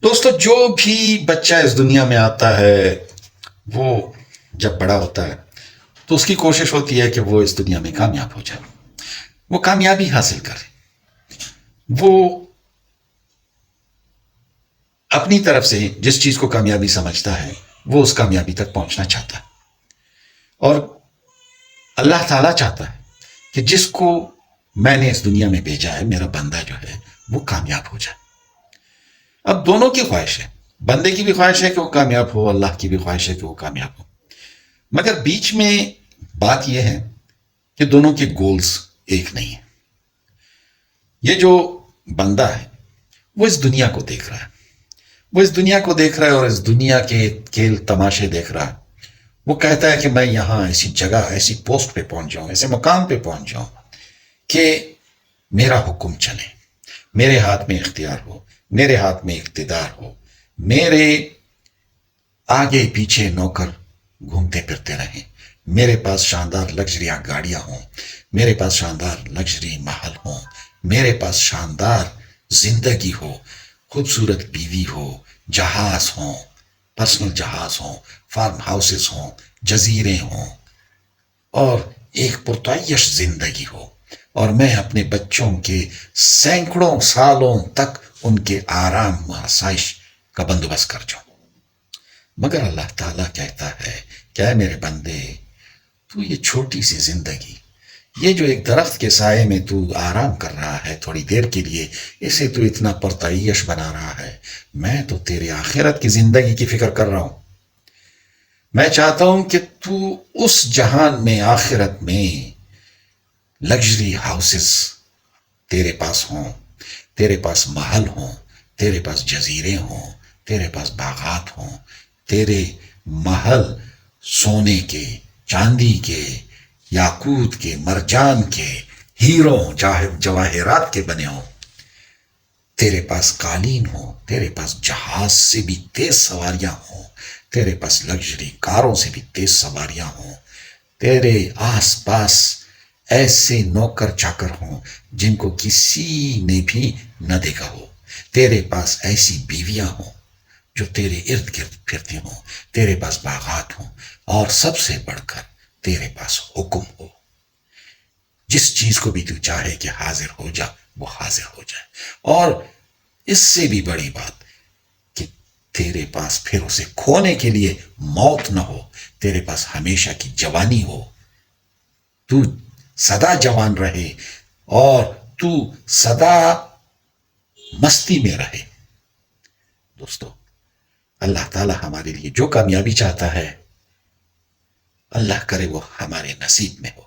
دوستو، جو بھی بچہ اس دنیا میں آتا ہے وہ جب بڑا ہوتا ہے تو اس کی کوشش ہوتی ہے کہ وہ اس دنیا میں کامیاب ہو جائے، وہ کامیابی حاصل کرے، وہ اپنی طرف سے جس چیز کو کامیابی سمجھتا ہے وہ اس کامیابی تک پہنچنا چاہتا ہے، اور اللہ تعالیٰ چاہتا ہے کہ جس کو میں نے اس دنیا میں بھیجا ہے، میرا بندہ جو ہے وہ کامیاب ہو جائے۔ اب دونوں کی خواہش ہے، بندے کی بھی خواہش ہے کہ وہ کامیاب ہو، اللہ کی بھی خواہش ہے کہ وہ کامیاب ہو، مگر بیچ میں بات یہ ہے کہ دونوں کے گولز ایک نہیں ہیں۔ یہ جو بندہ ہے وہ اس دنیا کو دیکھ رہا ہے، وہ اس دنیا کو دیکھ رہا ہے اور اس دنیا کے کھیل تماشے دیکھ رہا ہے۔ وہ کہتا ہے کہ میں یہاں ایسی جگہ، ایسی پوسٹ پہ پہنچ جاؤں، ایسے مقام پہ پہنچ جاؤں کہ میرا حکم چلے، میرے ہاتھ میں اختیار ہو، میرے ہاتھ میں اقتدار ہو، میرے آگے پیچھے نوکر گھومتے پھرتے رہیں، میرے پاس شاندار لگژریاں گاڑیاں ہوں، میرے پاس شاندار لگژری محل ہوں، میرے پاس شاندار زندگی ہو، خوبصورت بیوی ہو، جہاز ہوں، پرسنل جہاز ہوں، فارم ہاؤسز ہوں، جزیرے ہوں، اور ایک پرتعیش زندگی ہو، اور میں اپنے بچوں کے سینکڑوں سالوں تک ان کے آرام و آسائش کا بندوبست کر جاؤں۔ مگر اللہ تعالیٰ کہتا ہے کہ اے میرے بندے، تو یہ چھوٹی سی زندگی، یہ جو ایک درخت کے سائے میں تو آرام کر رہا ہے تھوڑی دیر کے لیے، اسے تو اتنا پرتعیش بنا رہا ہے، میں تو تیرے آخرت کی زندگی کی فکر کر رہا ہوں۔ میں چاہتا ہوں کہ تو اس جہان میں، آخرت میں، لگژری ہاؤسز تیرے پاس ہوں، تیرے پاس محل ہوں، تیرے پاس جزیرے ہوں، تیرے پاس باغات ہوں، تیرے محل سونے کے، چاندی کے، یاقوت کے، مرجان کے، ہیروں جواہرات کے بنے ہوں، تیرے پاس قالین ہو، تیرے پاس جہاز سے بھی تیز سواریاں ہوں، تیرے پاس لگژری کاروں سے بھی تیز سواریاں ہوں، تیرے آس پاس ایسے نوکر چاکر ہوں جن کو کسی نے بھی نہ دیکھا ہو، تیرے پاس ایسی بیویاں ہوں جو تیرے ارد گرد پھرتی ہوں، تیرے پاس باغات ہوں، اور سب سے بڑھ کر تیرے پاس حکم ہو، جس چیز کو بھی تو چاہے کہ حاضر ہو جا وہ حاضر ہو جائے، اور اس سے بھی بڑی بات کہ تیرے پاس پھر اسے کھونے کے لیے موت نہ ہو، تیرے پاس ہمیشہ کی جوانی ہو، تو سدا جوان رہے اور تو سدا مستی میں رہے۔ دوستو، اللہ تعالی ہمارے لیے جو کامیابی چاہتا ہے، اللہ کرے وہ ہمارے نصیب میں ہو۔